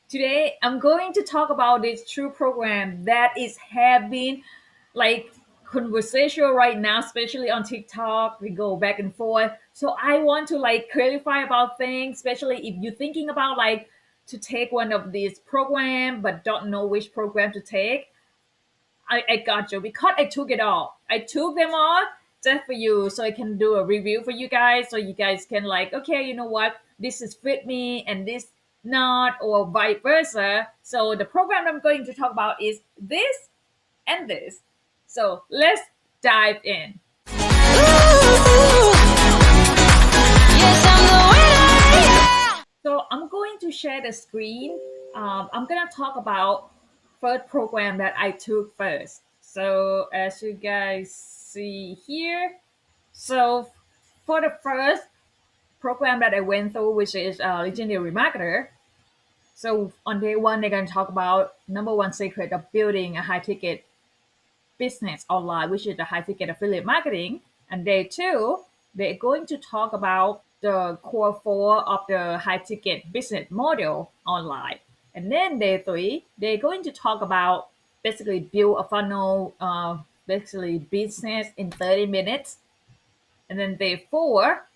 Today, I'm going to talk about this true program that is having like conversational right now, especially on TikTok. We go back and forth. So I want to like clarify about things, especially if you're thinking about like to take one of these program but don't know which program to take. I got you because I took it all. I took them all just for you so I can do a review for you guys so you guys can like, okay, you know what? This is fit me and this not or vice versa. So the program I'm going to talk about is this and this. So let's dive in. Yes, I'm the winner. So I'm going to share the screen. I'm gonna talk about first program that I took first. So as you guys see here, so for the first program that I went through, which is Legendary Marketer. So on day one, they're gonna talk about number one secret of building a high ticket business online, which is the high ticket affiliate marketing. And day two, they're going to talk about the core four of the high ticket business model online. And then day three, they're going to talk about basically build a funnel, basically business in 30 minutes. And then day four,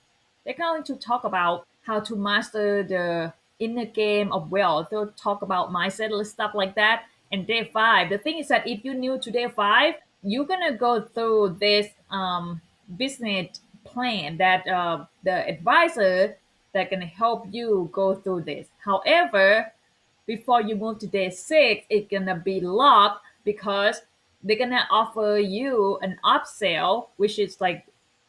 they're going to talk about how to master the inner game of wealth. They'll talk about mindset and stuff like that. And day five, the thing is that if you're new to day five, you're gonna go through this business plan that the advisor that can help you go through this. However, before you move to day six, it's gonna be locked because they're gonna offer you an upsell, which is like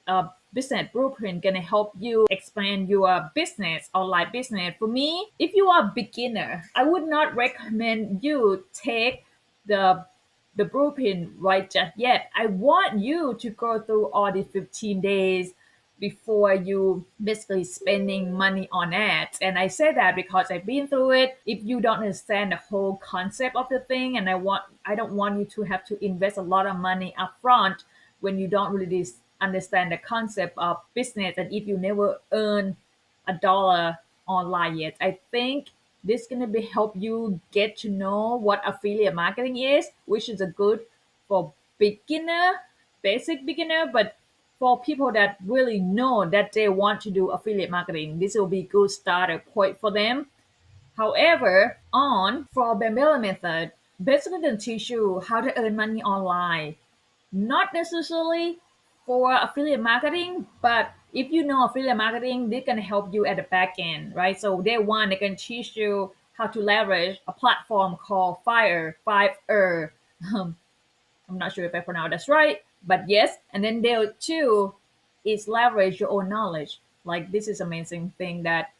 a business blueprint gonna help you expand your business, online business. For me, if you are a beginner, I would not recommend you take the the blueprint right just yet. I want you to go through all the 15 days before you basically spending money on ads. And I say that because I've been through it. If you don't understand the whole concept of the thing, and I don't want you to have to invest a lot of money upfront when you don't really understand the concept of business and if you never earn a dollar online yet. I think this gonna be help you get to know what affiliate marketing is, which is a good for beginner, basic beginner, but for people that really know that they want to do affiliate marketing, this will be good starter point for them. However, on for Brambila Method, basically they teach you how to earn money online. Not necessarily for affiliate marketing, but if you know affiliate marketing, they can help you at the back end, right? So day one, they can teach you how to leverage a platform called Fire. I'm not sure if I pronounced that's right, but yes. And then there two is leverage your own knowledge. Like this is amazing thing that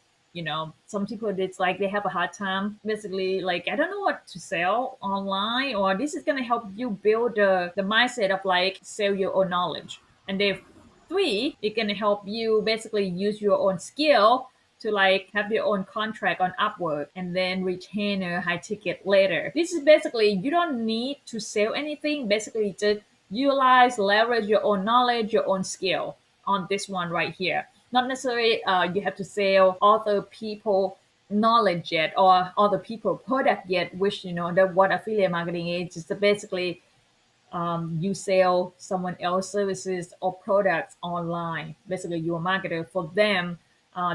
some people it's like they have a hard time basically like I don't know what to sell online or this is gonna help you build the mindset of like sell your own knowledge. And then three, it can help you basically use your own skill to like have your own contract on Upwork and then retain a high ticket later. This is basically you don't need to sell anything. Basically, just utilize, leverage your own knowledge, your own skill on this one right here. Not necessarily you have to sell other people knowledge yet or other people product yet, which that what affiliate marketing is. Just basically you sell someone else services or products online. Basically, you're a marketer for them.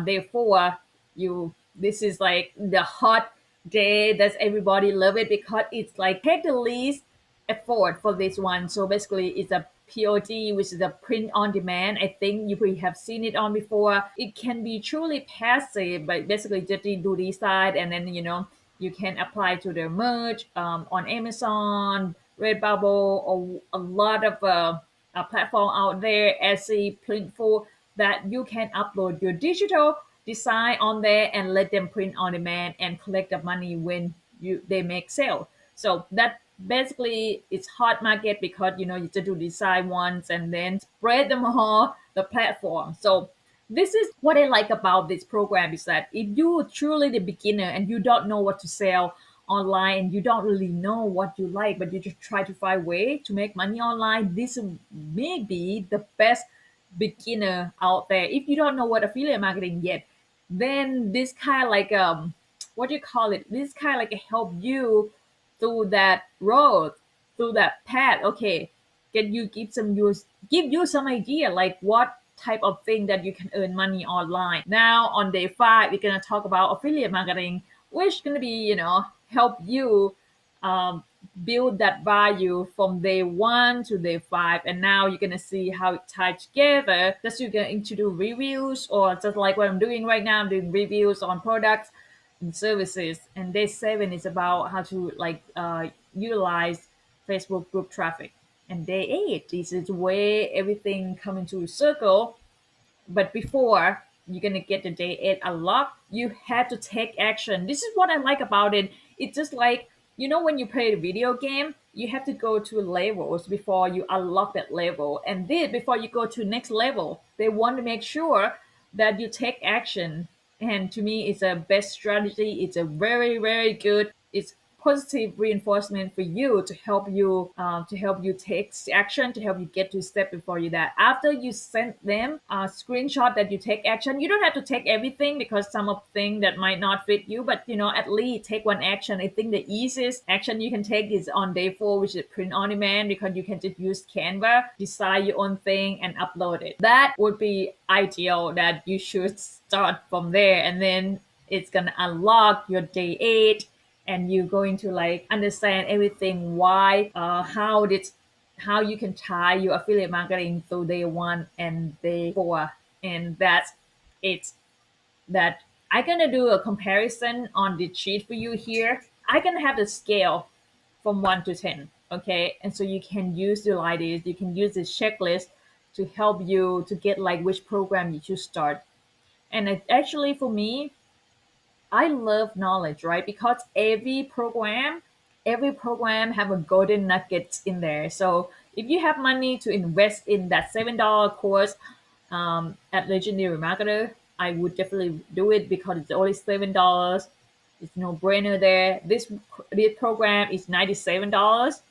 Therefore, you this is like the hot day that everybody love it because it's like take the least effort for this one. So basically, it's a POD, which is a print on demand. I think you probably have seen it on before. It can be truly passive, but basically just do this side and then you can apply to the merch on Amazon, Redbubble, or a lot of platform out there, Etsy, Printful, that you can upload your digital design on there and let them print on demand and collect the money when they make sale. So that basically it's hot market because you just do design once and then spread them all the platform. So this is what I like about this program is that if you truly the beginner and you don't know what to sell online and you don't really know what you like, but you just try to find way to make money online, this may be the best beginner out there. If you don't know what affiliate marketing yet, then this kind of like what do you call it? This kind of like help you through that road, through that path. Okay, can you give you some idea like what type of thing that you can earn money online. Now on day 5, we're gonna talk about affiliate marketing, which is gonna be help you um, build that value from day 1 to day 5, and now you're gonna see how it ties together. Just you're going to do reviews, or just like what I'm doing right now, I'm doing reviews on products and services. And day 7 is about how to like utilize Facebook group traffic. And day 8, this is where everything come into a circle. But before you're gonna get the day 8 unlocked, you have to take action. This is what I like about it. It's just like, when you play a video game, you have to go to levels before you unlock that level, and then before you go to next level, they want to make sure that you take action. And to me, it's a best strategy. It's a very, very good. It's positive reinforcement for you to help you take action, to help you get to step before you that after you send them a screenshot that you take action. You don't have to take everything, because some of things that might not fit you, but at least take one action. I think the easiest action you can take is on day 4, which is print on demand, because you can just use Canva, design your own thing and upload it. That would be ideal. That you should start from there, and then it's gonna unlock your day 8, and you're going to like understand everything, why how you can tie your affiliate marketing through day 1 and day 4. And that's it. That I'm gonna do a comparison on the sheet for you here. I can have the scale from 1 to 10. Okay, and so you can use the like this, you can use this checklist to help you to get like which program you should start. And actually for me, I love knowledge, right? Because every program have a golden nuggets in there. So if you have money to invest in that $7 course at Legendary Marketer, I would definitely do it, because it's only $7. It's no brainer there. This program is $97,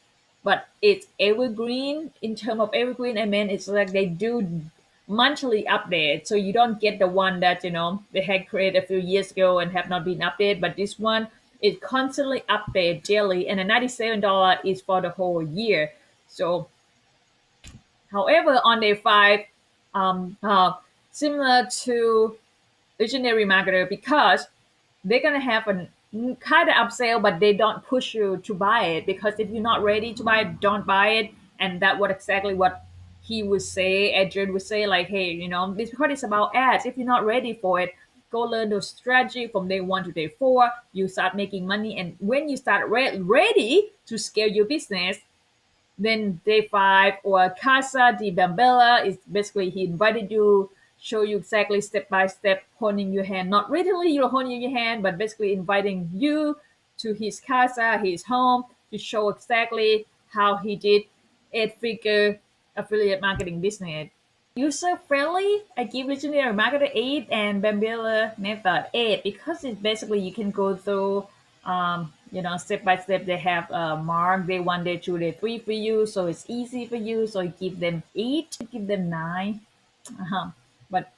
but it's evergreen. In terms of evergreen, I mean it's like they do monthly update, so you don't get the one that they had created a few years ago and have not been updated. But this one is constantly updated daily, and the $97 is for the whole year. So however, on day 5, similar to Visionary Marketer, because they're gonna have a kind of upsell, but they don't push you to buy it, because if you're not ready to buy it, don't buy it. And that what exactly what he would say, Adrian would say, like, hey, this because it's about ads. If you're not ready for it, go learn the strategy from day 1 to day 4. You start making money, and when you start ready to scale your business, then day 5, or Casa de Bambella, is basically he invited you, show you exactly step by step, holding your hand. Not literally you're holding your hand, but basically inviting you to his casa, his home, to show exactly how he did 8-figure affiliate marketing business. User friendly, I give Visionary Marketer 8 and Brambila Method 8, because it's basically you can go through step by step. They have mark day 1, day 2, day 3 for you, so it's easy for you. So I give them 8, give them 9. But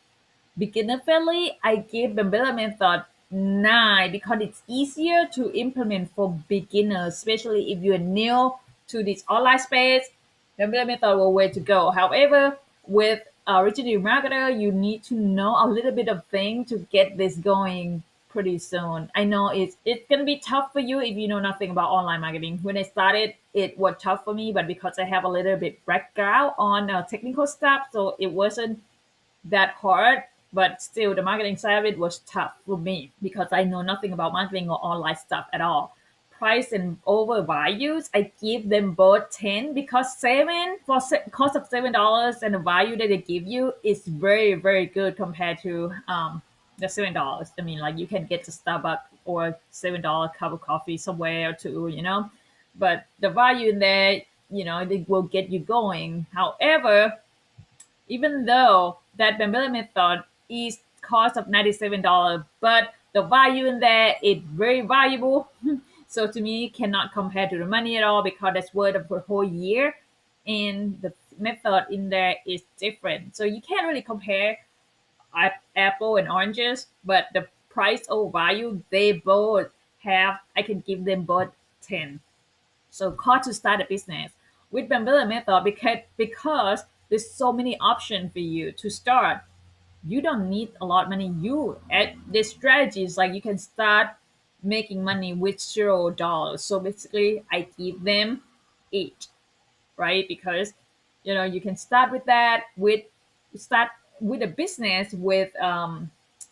beginner friendly, I give Brambila Method 9, because it's easier to implement for beginners, especially if you're new to this online space. Brambila Method will way to go. However, with original marketer, you need to know a little bit of thing to get this going pretty soon. I know it's gonna be tough for you if you know nothing about online marketing. When I started, it was tough for me, but because I have a little bit background on technical stuff, so it wasn't that hard. But still, the marketing side of it was tough for me, because I know nothing about marketing or online stuff at all. Price and over values, I give them both 10, because cost of $7, and the value that they give you is very, very good compared to the $7. I mean, like you can get to Starbucks or $7 cup of coffee somewhere or two, but the value in there, they will get you going. However, even though that Brambila method is cost of $97, but the value in there is very valuable. So to me, cannot compare to the money at all, because that's worth of a whole year, and the method in there is different. So you can't really compare apple and oranges, but the price or value, they both have, I can give them both 10. So cost to start a business with Brambila Method, because there's so many options for you to start. You don't need a lot of money. You at the strategy is like you can start making money with $0. So basically I give them eight, right? Because you can start with that with start with a business with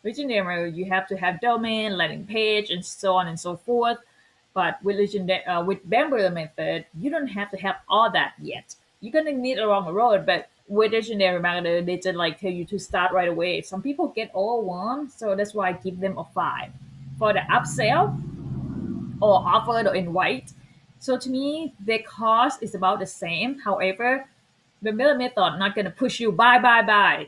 Legendary. You have to have domain, landing page, and so on and so forth. But with with Bamboo Method, you don't have to have all that yet. You're gonna need along the road, but with Legendary Marketer, they just like tell you to start right away. Some people get overwhelmed, so that's why I give them a five. For the upsell, or offered or invite. So to me, the cost is about the same. However, the Miller Method not gonna push you buy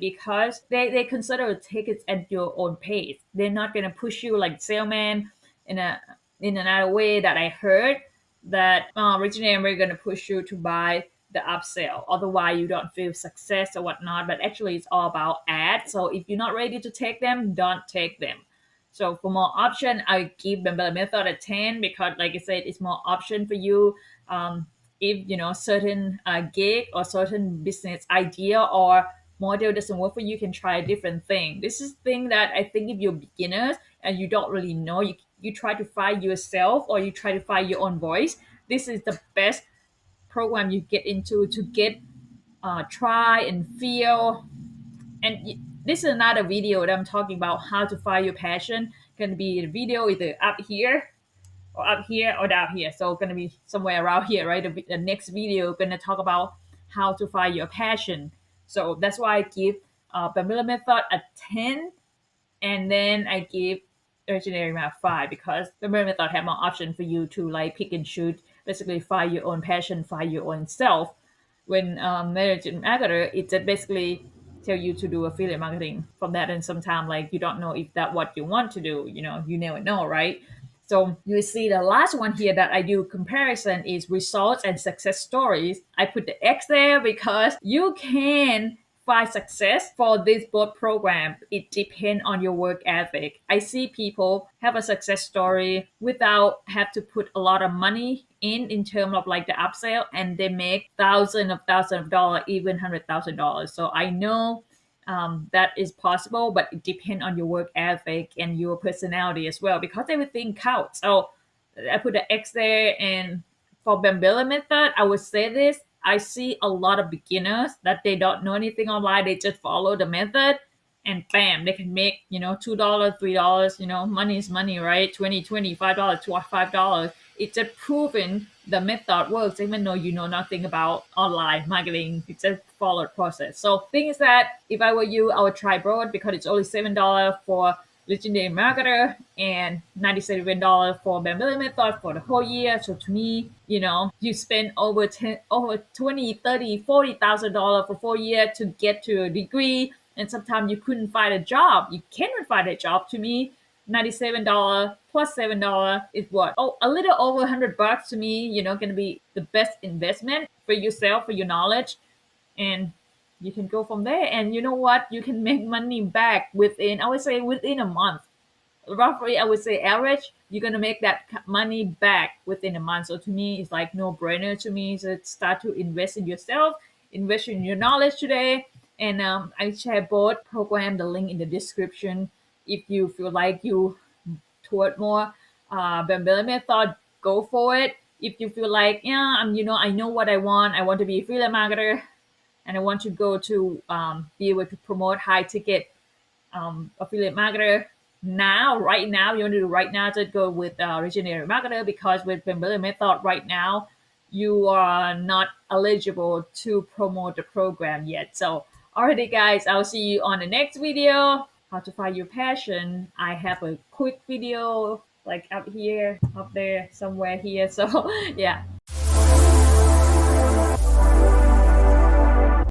because they consider tickets at your own pace. They're not gonna push you like salesman in a in another way that I heard that originally we're gonna push you to buy the upsell. Otherwise, you don't feel success or whatnot. But actually, it's all about ads. So if you're not ready to take them, don't take them. So for more option, I give the method a 10 because, like I said, it's more option for you. If certain gig or certain business idea or model doesn't work for you, you can try a different thing. This is thing that I think if you're beginners and you don't really know, you try to find yourself or you try to find your own voice. This is the best program you get into to get try and feel this is another video that I'm talking about how to find your passion. Going to be the video either up here or up here or down here. So going to be somewhere around here, right? The next video going to talk about how to find your passion. So that's why I give Brambila Method a 10, and then I give Legendary Map 5 because the Method have more option for you to like pick and shoot, basically find your own passion, find your own self. When Legendary Marketer, it just basically tell you to do affiliate marketing from that, and sometimes like you don't know if that what you want to do, you never know, right? So you see the last one here that I do comparison is results and success stories. I put the X there because you can find success for this both program. It depends on your work ethic. I see people have a success story without have to put a lot of money in terms of like the upsell, and they make thousands of dollars, even $100,000. So I know that is possible, but it depends on your work ethic and your personality as well because everything counts. So I put an X there. And for Brambila Method, I would say this. I see a lot of beginners that they don't know anything online. They just follow the method and bam, they can make, $2, $3, money is money, right? 20, $25, $5. It's just proven the method works, even though you know nothing about online marketing. It's just follow the process. So thing is that if I were you, I would try broad because it's only $7 for Legendary Marketer and $97 for Brambila Method for the whole year. So to me, you spend over 20, 30, $40,000 for 4 years to get to a degree, and sometimes you couldn't find a job. You cannot find a job. To me, $97 plus $7 is what? Oh, a little over $100 to me, gonna be the best investment for yourself, for your knowledge. And you can go from there. And you know what? You can make money back within, I would say, within a month. Roughly, I would say average, you're gonna make that money back within a month. So to me, it's like no brainer to me. So start to invest in yourself, invest in your knowledge today. And I share both program, the link in the description. If you feel like you toward more Brambila Method, go for it. If you feel like, yeah, I know what I want. I want to be a freelance marketer, and I want to go to be able to promote high ticket affiliate marketer now, right now, you want to do right now, to go with Regenerative Marketer because with Brambila Method right now, you are not eligible to promote the program yet. So, alrighty, guys, I'll see you on the next video. How to find your passion. I have a quick video like up here, up there, somewhere here. So, yeah.